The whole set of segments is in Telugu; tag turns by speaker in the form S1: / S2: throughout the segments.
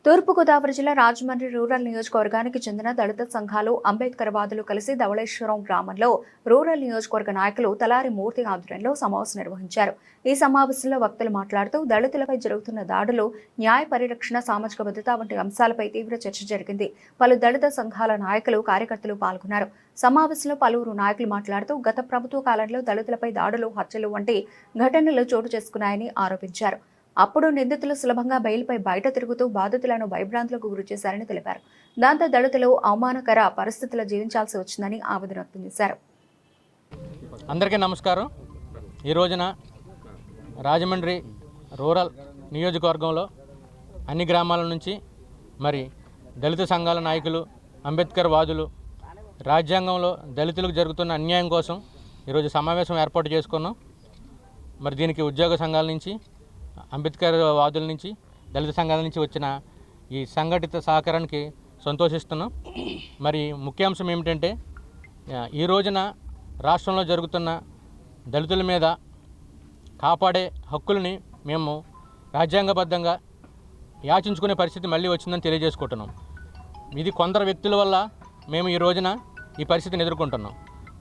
S1: తూర్పుగోదావరి జిల్లా రాజమండ్రి రూరల్ నియోజకవర్గానికి చెందిన దళిత సంఘాలు అంబేద్కర్ వాదులు కలిసి ధవళేశ్వరం గ్రామంలో రూరల్ నియోజకవర్గ నాయకులు తలారి మూర్తి ఆధ్వర్యంలో సమావేశం నిర్వహించారు. ఈ సమావేశంలో వక్తలు మాట్లాడుతూ దళితులపై జరుగుతున్న దాడులు, న్యాయ పరిరక్షణ, సామాజిక భద్రత వంటి అంశాలపై తీవ్ర చర్చ జరిగింది. పలు దళిత సంఘాల నాయకులు, కార్యకర్తలు పాల్గొన్నారు. సమావేశంలో పలువురు నాయకులు మాట్లాడుతూ గత ప్రభుత్వ కాలంలో దళితులపై దాడులు, హత్యలు వంటి ఘటనలు చోటు చేసుకున్నాయని ఆరోపించారు. అప్పుడు నిందితులు సులభంగా బెయిల్పై బయట తిరుగుతూ బాధితులను భయభ్రాంతులకు గురిచేశారని తెలిపారు. దాంతో దళితులు అవమానకర పరిస్థితుల్లో జీవించాల్సి వచ్చిందని ఆవేదన వ్యక్తం చేశారు.
S2: అందరికీ నమస్కారం. ఈ రోజున రాజమండ్రి రూరల్ నియోజకవర్గంలో అన్ని గ్రామాల నుంచి మరి దళిత సంఘాల నాయకులు, అంబేద్కర్ వాదులు రాజ్యాంగంలో దళితులకు జరుగుతున్న అన్యాయం కోసం ఈరోజు సమావేశం ఏర్పాటు చేసుకున్నాం. మరి దీనికి ఉద్యోగ సంఘాల నుంచి, అంబేద్కర్ వాదుల నుంచి, దళిత సంఘాల నుంచి వచ్చిన ఈ సంఘటిత సహకారానికి సంతోషిస్తున్నాం. మరి ముఖ్యాంశం ఏమిటంటే, ఈ రోజున రాష్ట్రంలో జరుగుతున్న దళితుల మీద కాపాడే హక్కులని మేము రాజ్యాంగబద్ధంగా యాచించుకునే పరిస్థితి మళ్ళీ వచ్చిందని తెలియజేసుకుంటున్నాం. ఇది కొందరు వ్యక్తుల వల్ల మేము ఈ రోజున ఈ పరిస్థితిని ఎదుర్కొంటున్నాం.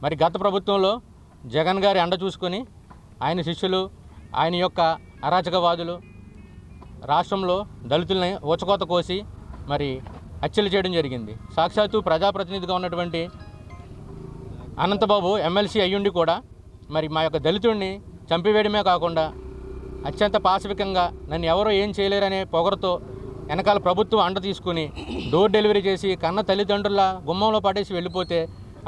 S2: మరి గత ప్రభుత్వంలో జగన్ గారి అండ చూసుకొని ఆయన శిష్యులు, ఆయన యొక్క అరాచకవాదులు రాష్ట్రంలో దళితుల్ని ఊచకోత కోసి మరి హత్యలు చేయడం జరిగింది. సాక్షాత్తు ప్రజాప్రతినిధిగా ఉన్నటువంటి అనంతబాబు ఎమ్మెల్సీ అయ్యుండి కూడా మరి మా యొక్క దళితుడిని చంపివేయడమే కాకుండా అత్యంత పాశవికంగా నన్ను ఎవరో ఏం చేయలేరనే పొగరుతో వెనకాల ప్రభుత్వం అండ తీసుకుని డోర్ డెలివరీ చేసి కన్న తల్లిదండ్రుల గుమ్మంలో పడేసి వెళ్ళిపోతే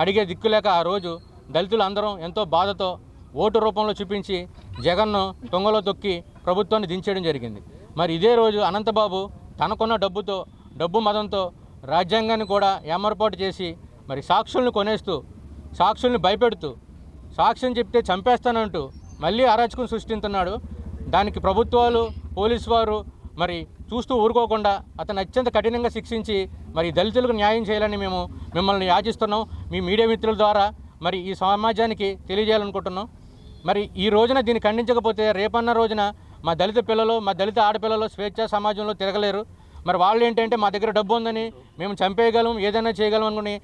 S2: అడిగే దిక్కులేక ఆ రోజు దళితులు అందరం ఎంతో బాధతో ఓటు రూపంలో చూపించి జగన్ను తొంగలో తొక్కి ప్రభుత్వాన్ని దించేయడం జరిగింది. మరి ఇదే రోజు అనంతబాబు తనకున్న డబ్బు మదంతో రాజ్యాంగాన్ని కూడా ఏమరపాటు చేసి మరి సాక్షుల్ని కొనేస్తూ, సాక్షుల్ని భయపెడుతూ, సాక్ష్యం చెప్తే చంపేస్తానంటూ మళ్ళీ అరాచకం సృష్టిస్తున్నాడు. దానికి ప్రభుత్వాలు, పోలీసు వారు మరి చూస్తూ ఊరుకోకుండా అతను అత్యంత కఠినంగా శిక్షించి మరి దళితులకు న్యాయం చేయాలని మేము మిమ్మల్ని యాచిస్తున్నాం. మీ మీడియా మిత్రుల ద్వారా మరి ఈ సమాజానికి తెలియజేయాలనుకుంటున్నాం. మరి ఈ రోజున దీన్ని ఖండించకపోతే రేపన్న రోజున మా దళిత పిల్లలు, మా దళిత ఆడపిల్లలు స్వేచ్ఛా సమాజంలో తిరగలేరు. మరి వాళ్ళు ఏంటంటే మా దగ్గర డబ్బు ఉందని మేము చంపేయగలం, ఏదైనా చేయగలం అనుకుని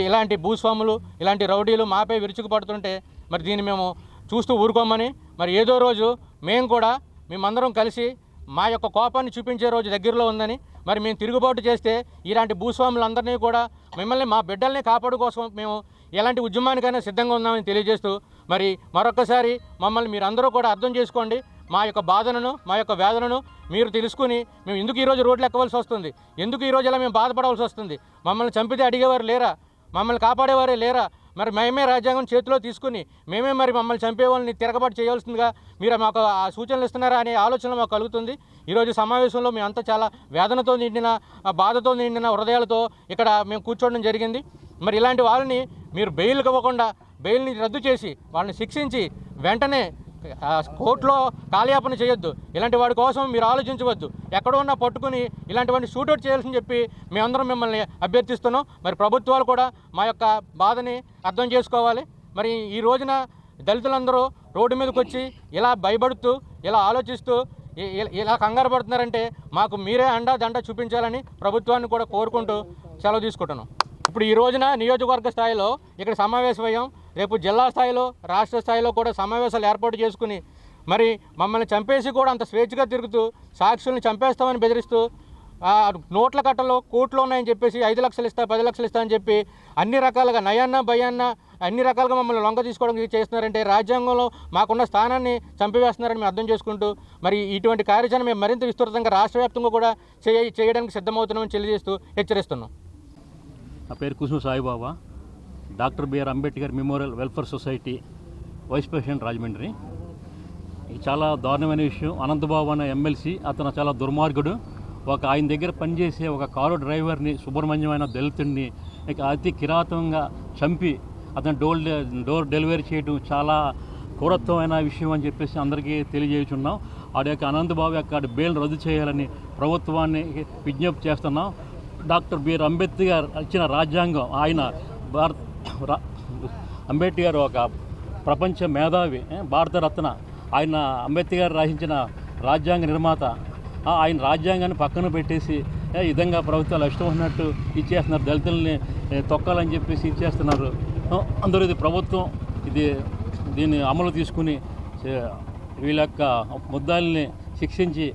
S2: ఇలాంటి భూస్వాములు, ఇలాంటి రౌడీలు మాపై విరుచుకుపడుతుంటే మరి దీన్ని మేము చూస్తూ ఊరుకోమని, మరి ఏదో రోజు మేము కూడా మేమందరం కలిసి మా యొక్క కోపాన్ని చూపించే రోజు దగ్గరలో ఉందని, మరి మేము తిరుగుబాటు చేస్తే ఇలాంటి భూస్వాములందరినీ కూడా మిమ్మల్ని, మా బిడ్డల్ని కాపాడు కోసం మేము ఎలాంటి ఉద్యమానికైనా సిద్ధంగా ఉన్నామని తెలియజేస్తూ మరి మరొకసారి మమ్మల్ని మీరందరూ కూడా అర్థం చేసుకోండి. మా యొక్క బాధలను, మా యొక్క వేదనను మీరు తెలుసుకుని మేము ఎందుకు ఈరోజు రోడ్లు ఎక్కవలసి వస్తుంది, ఎందుకు ఈరోజు ఇలా మేము బాధపడవలసి వస్తుంది, మమ్మల్ని చంపితే అడిగేవారు లేరా, మమ్మల్ని కాపాడేవారే లేరా, మరి మేమే రాజ్యాంగం చేతిలో తీసుకుని మేమే మరి మమ్మల్ని చంపే వాళ్ళని తిరగబాటు చేయవలసిందిగా మీరు మాకు ఆ సూచనలు ఇస్తున్నారా అనే ఆలోచన మాకు కలుగుతుంది. ఈరోజు సమావేశంలో మేమంతా చాలా వేదనతో నిండిన, బాధతో నిండిన హృదయాలతో ఇక్కడ మేము కూర్చోవడం జరిగింది. మరి ఇలాంటి వాళ్ళని మీరు బెయిల్కి ఇవ్వకుండా బెయిల్ని రద్దు చేసి వాళ్ళని శిక్షించి వెంటనే కోర్టులో కాలయాపన చేయొద్దు. ఇలాంటి వాడి కోసం మీరు ఆలోచించవద్దు. ఎక్కడో ఉన్నా పట్టుకుని ఇలాంటి వాడిని షూటౌట్ చేయాల్సింది చెప్పి మేమందరం మిమ్మల్ని అభ్యర్థిస్తున్నాం. మరి ప్రభుత్వాలు కూడా మా యొక్క బాధని అర్థం చేసుకోవాలి. మరి ఈ రోజున దళితులందరూ రోడ్డు మీదకి వచ్చి ఇలా భయపడుతూ, ఇలా ఆలోచిస్తూ, ఇలా కంగారు పడుతున్నారంటే మాకు మీరే అండా దండ చూపించాలని ప్రభుత్వాన్ని కూడా కోరుకుంటూ సెలవు తీసుకుంటున్నాం. ఇప్పుడు ఈ రోజున నియోజకవర్గ స్థాయిలో ఇక్కడ సమావేశమయ్యాం. రేపు జిల్లా స్థాయిలో, రాష్ట్ర స్థాయిలో కూడా సమావేశాలు ఏర్పాటు చేసుకుని మరి మమ్మల్ని చంపేసి కూడా అంత స్వేచ్ఛగా తిరుగుతూ, సాక్షుల్ని చంపేస్తామని బెదిరిస్తూ, నోట్ల కట్టలో కోట్లు ఉన్నాయని చెప్పేసి 5 లక్షలు ఇస్తా, 10 లక్షలు ఇస్తా అని చెప్పి అన్ని రకాలుగా నయాన్న భయాన్న అన్ని రకాలుగా మమ్మల్ని లొంగ తీసుకోవడం చేస్తున్నారంటే రాజ్యాంగంలో మాకున్న స్థానాన్ని చంపివేస్తున్నారని మేము అర్థం చేసుకుంటూ మరి ఇటువంటి కార్యాచరణ మేము మరింత విస్తృతంగా రాష్ట్ర వ్యాప్తంగా కూడా చేయడానికి సిద్ధమవుతున్నామని తెలియజేస్తూ హెచ్చరిస్తున్నాం.
S3: నా పేరు Kusuma Saibaba, doctor B R Ambedkar memorial welfare society vice president Rajahmundry. ఇది చాలా దారుణమైన విషయం. అనంతబాబు అనే ఎమ్మెల్సీ అతను చాలా దుర్మార్గుడు. ఆయన దగ్గర పనిచేసే ఒక కారు డ్రైవర్ని, సుబ్రహ్మణ్యమైన దళితుడిని అతి కిరాతకంగా చంపి అతను డోర్ డెలివరీ చేయడం చాలా క్రూరత్వమైన విషయం అని చెప్పేసి అందరికీ తెలియజేస్తున్నాం. ఆ యొక్క అనంతబాబు యొక్క బెయిల్ రద్దు చేయాలని ప్రభుత్వాన్ని విజ్ఞప్తి చేస్తున్నాం. డాక్టర్ బిఆర్ అంబేద్కర్ ఇచ్చిన రాజ్యాంగం, ఆయన అంబేద్కర్ ఒక ప్రపంచ మేధావి, భారతరత్న. ఆయన అంబేద్కర్ రచించిన రాజ్యాంగ నిర్మాత. ఆయన రాజ్యాంగాన్ని పక్కన పెట్టేసి ఈ విధంగా ప్రభుత్వాలు ఇష్టం ఉన్నట్టు ఇచ్చేస్తున్నారు, దళితుల్ని తొక్కాలని చెప్పేసి ఇచ్చేస్తున్నారు. అందరూ ఇది ప్రభుత్వం దీన్ని అమలు తీసుకుని వీళ్ళ యొక్క ముద్దాలని శిక్షించి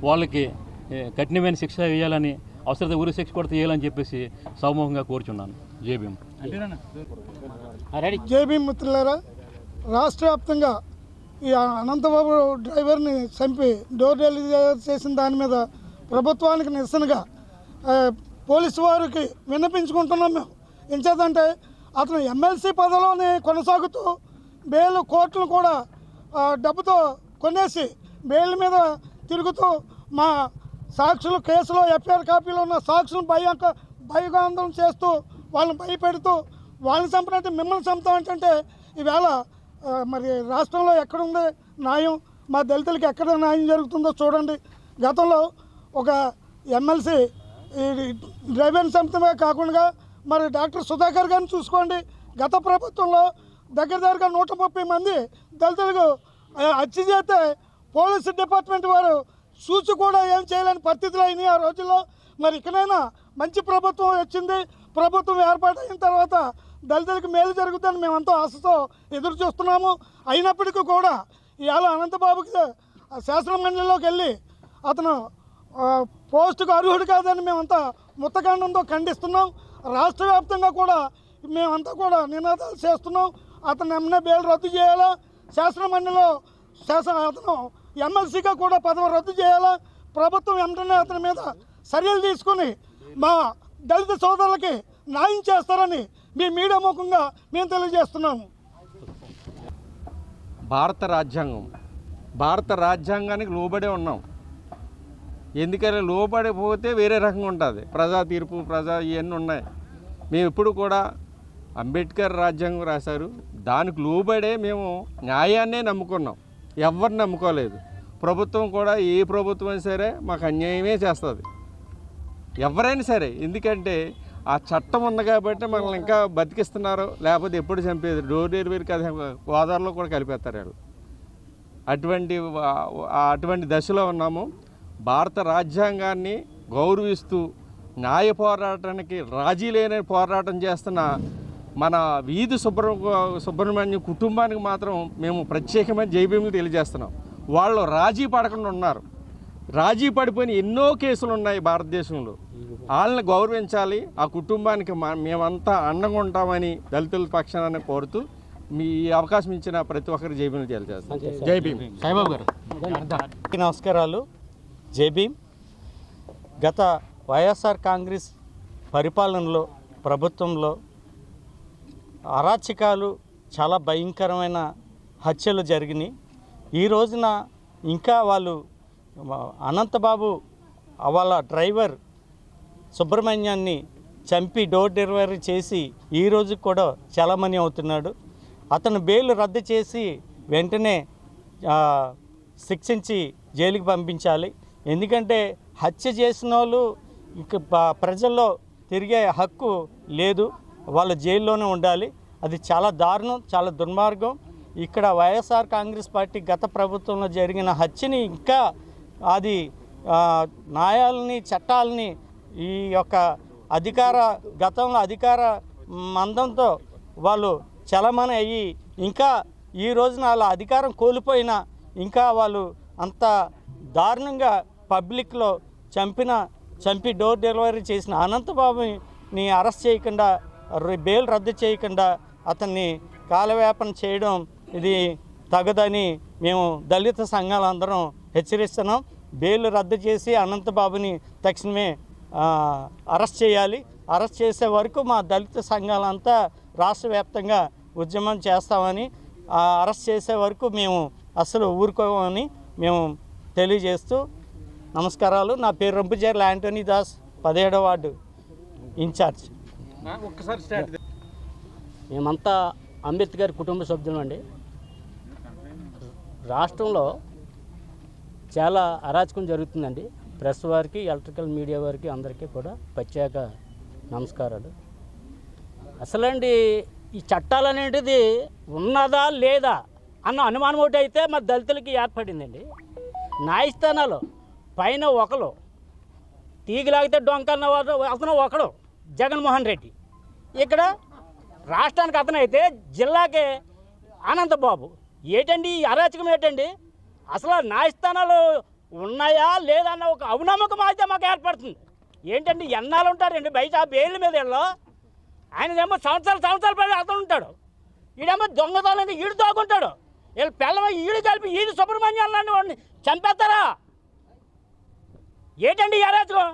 S3: వాళ్ళకి కఠినమైన శిక్ష వేయాలని, అవసరత ఉరి శిక్ష కూడా తీయాలని చెప్పేసి సమూహంగా కోరుచున్నాను. జై భీమ్.
S4: జై భీమ్ మిత్రులారా, రాష్ట్ర వ్యాప్తంగా ఈ అనంతబాబు డ్రైవర్ని చంపి డోర్ డెలివరీ చేసిన దాని మీద ప్రభుత్వానికి నిరసనగా పోలీసు వారికి విన్నపించుకుంటున్నాం మేము. ఎంచేతంటే అతను ఎమ్మెల్సీ పదవిలోనే కొనసాగుతూ బెయిల్ కోర్టులు కూడా డబ్బుతో కొనేసి బెయిల్ మీద తిరుగుతూ మా సాక్షులు కేసులో ఎఫ్ఐఆర్ కాపీలో ఉన్న సాక్షులను భయగాందోళన చేస్తూ వాళ్ళని భయపెడుతూ వాళ్ళని చంపినట్టు మిమ్మల్ని చంపుతామంటే ఈవేళ మరి రాష్ట్రంలో ఎక్కడుంది న్యాయం? మా దళితులకి ఎక్కడ న్యాయం జరుగుతుందో చూడండి. గతంలో ఒక ఎమ్మెల్సీ డ్రైవర్ని చంపడమే కాకుండా మరి డాక్టర్ సుధాకర్ గారిని చూసుకోండి. గత ప్రభుత్వంలో దగ్గరగా 130 మంది దళితులకు హత్య చేస్తే పోలీసు డిపార్ట్మెంట్ వారు చూసి కూడా ఏం చేయలేని పరిస్థితులు అయినాయి ఆ రోజుల్లో. మరి ఇకనైనా మంచి ప్రభుత్వం వచ్చింది, ప్రభుత్వం ఏర్పాటైన తర్వాత దళితులకు మేలు జరుగుతుందని మేమంతా ఆశతో ఎదురు చూస్తున్నాము. అయినప్పటికీ కూడా ఇవాళ అనంతబాబుకి శాసన మండలిలోకి వెళ్ళి అతను పోస్టుకు అర్హుడు కాదని మేమంతా ముత్తఖండంతో ఖండిస్తున్నాం. రాష్ట్ర వ్యాప్తంగా కూడా మేమంతా కూడా నినాదాలు చేస్తున్నాం. అతను ఎమ్మెల్యే బెయిల్ రద్దు చేయాలా, శాసన మండలిలో అతను ఎమ్మెల్సీగా కూడా పదవి రద్దు చేయాలా, ప్రభుత్వం వెంటనే అతని మీద చర్యలు తీసుకుని మా దళిత సోదరులకి న్యాయం చేస్తారని మీ మీడియా ముఖంగా మేము తెలియజేస్తున్నాము.
S5: భారత రాజ్యాంగానికి లోబడే ఉన్నాం. ఎందుకంటే లోబడిపోతే వేరే రకంగా ఉంటుంది. ప్రజా తీర్పు ఇవన్నీ ఉన్నాయి. మేము ఎప్పుడు కూడా అంబేద్కర్ రాజ్యాంగం రాశారు, దానికి లోబడే మేము న్యాయాన్నే నమ్ముకున్నాం, ఎవరిని నమ్ముకోలేదు. ప్రభుత్వం కూడా ఏ ప్రభుత్వం అయినా సరే మాకు అన్యాయమే చేస్తుంది, ఎవరైనా సరే. ఎందుకంటే ఆ చట్టం ఉంది కాబట్టి మనల్ని ఇంకా బతికిస్తున్నారు, లేకపోతే ఎప్పుడు చంపేది. డోర్ డెలివరీ కదా గోదావరిలో కూడా కలిపేస్తారు వాళ్ళు. అటువంటి దశలో ఉన్నాము. భారత రాజ్యాంగాన్ని గౌరవిస్తూ న్యాయ పోరాటానికి రాజీ లేని పోరాటం చేస్తున్న మన వీధి సుబ్రహ్మణ్యం కుటుంబానికి మాత్రం మేము ప్రత్యేకమైన జైభీములు తెలియజేస్తున్నాం. వాళ్ళు రాజీ పడకుండా ఉన్నారు. రాజీ పడిపోయిన ఎన్నో కేసులు ఉన్నాయి భారతదేశంలో. వాళ్ళని గౌరవించాలి. ఆ కుటుంబానికి మేమంతా అండగా ఉంటామని దళితుల పక్షాన కోరుతూ మీ అవకాశం ఇచ్చిన ప్రతి ఒక్కరికి జైభీములు తెలియజేస్తాం. జై భీమ్.
S2: సాయిబాబు గారు
S6: నమస్కారాలు. జై భీమ్. గత వైఎస్ఆర్ కాంగ్రెస్ పరిపాలనలో ప్రభుత్వంలో అరాచకాలు, చాలా భయంకరమైన హత్యలు జరిగినాయి. ఈ రోజున ఇంకా వాళ్ళు అనంతబాబు వాళ్ళ డ్రైవర్ సుబ్రహ్మణ్యాన్ని చంపి డోర్ డెలివరీ చేసి ఈ రోజు కూడా చలామణి అవుతున్నాడు. అతను బెయిల్ రద్దు చేసి వెంటనే శిక్షించి జైలుకి పంపించాలి. ఎందుకంటే హత్య చేసిన వాళ్ళు ఇంక ప్రజల్లో తిరిగే హక్కు లేదు, వాళ్ళు జైల్లోనే ఉండాలి. అది చాలా దారుణం, చాలా దుర్మార్గం. ఇక్కడ వైఎస్ఆర్ కాంగ్రెస్ పార్టీ గత ప్రభుత్వంలో జరిగిన హత్యని ఇంకా అది న్యాయాలని, చట్టాలని ఈ యొక్క గతంలో అధికార మందంతో వాళ్ళు చలమణి అయ్యి ఇంకా ఈ రోజున వాళ్ళ అధికారం కోల్పోయినా ఇంకా వాళ్ళు అంత దారుణంగా పబ్లిక్లో చంపి డోర్ డెలివరీ చేసిన అనంతబాబుని అరెస్ట్ చేయకుండా, బెయిల్ రద్దు చేయకుండా అతన్ని కాలవేపన చేయడం ఇది తగదని మేము దళిత సంఘాలందరం హెచ్చరిస్తున్నాం. బెయిల్ రద్దు చేసి అనంతబాబుని తక్షణమే అరెస్ట్ చేయాలి. అరెస్ట్ చేసే వరకు మా దళిత సంఘాలంతా రాష్ట్ర వ్యాప్తంగా ఉద్యమం చేస్తామని, అరెస్ట్ చేసే వరకు మేము అసలు ఊరుకోమని మేము తెలియజేస్తూ నమస్కారాలు. నా పేరు రంపుజర్ల యాంటోనీ దాస్, 17వ వార్డు ఇన్ఛార్జ్.
S7: మేమంతా అంబేద్కర్ కుటుంబ సభ్యులండి. రాష్ట్రంలో చాలా అరాచకం జరుగుతుందండి. ప్రెస్ వారికి, ఎలక్ట్రికల్ మీడియా వారికి అందరికీ కూడా ప్రత్యేక నమస్కారాలు. అసలండి ఈ చట్టాలు అనేటిది ఉన్నదా లేదా అన్న అనుమానం ఒకటి అయితే మా దళితులకి ఏర్పడిందండి. న్యాయస్థానాలు పైన ఒకరు తీగిలాగితే డొంకన్న వాడు అతను ఒకడు జగన్మోహన్ రెడ్డి. ఇక్కడ రాష్ట్రానికి అతనైతే జిల్లాకే అనంతబాబు. ఏంటండి ఈ అరాచకం ఏంటండి? అసలు న్యాయస్థానాలు ఉన్నాయా లేదన్న ఒక అవనమ్మకం అయితే మాకు ఏర్పడుతుంది. ఏంటండి ఎన్నాళ్ళు ఉంటారండి బయట బెయిల్ మీద వీళ్ళు? ఆయనదేమో సంవత్సరాలు పడి అతను ఉంటాడు, ఈడేమో దొంగతనం ఈడు తోకుంటాడు. వీళ్ళు పిల్లమ ఈడు కలిపి ఈడు సుబ్రహ్మణ్యం లాంటి వాడిని చంపేస్తారా? ఏంటండి ఈ అరాచకం?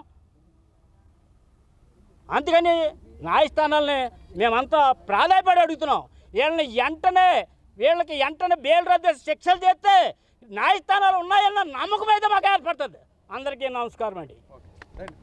S7: అందుకని న్యాయస్థానాలని మేమంతా ప్రాధాయపడి అడుగుతున్నాం. వీళ్ళకి వెంటనే బెయిల్ రద్దు శిక్షలు చేస్తే న్యాయస్థానాలు ఉన్నాయన్న నమ్మకం అయితే మాకు ఏర్పడుతుంది. అందరికీ నమస్కారం అండి.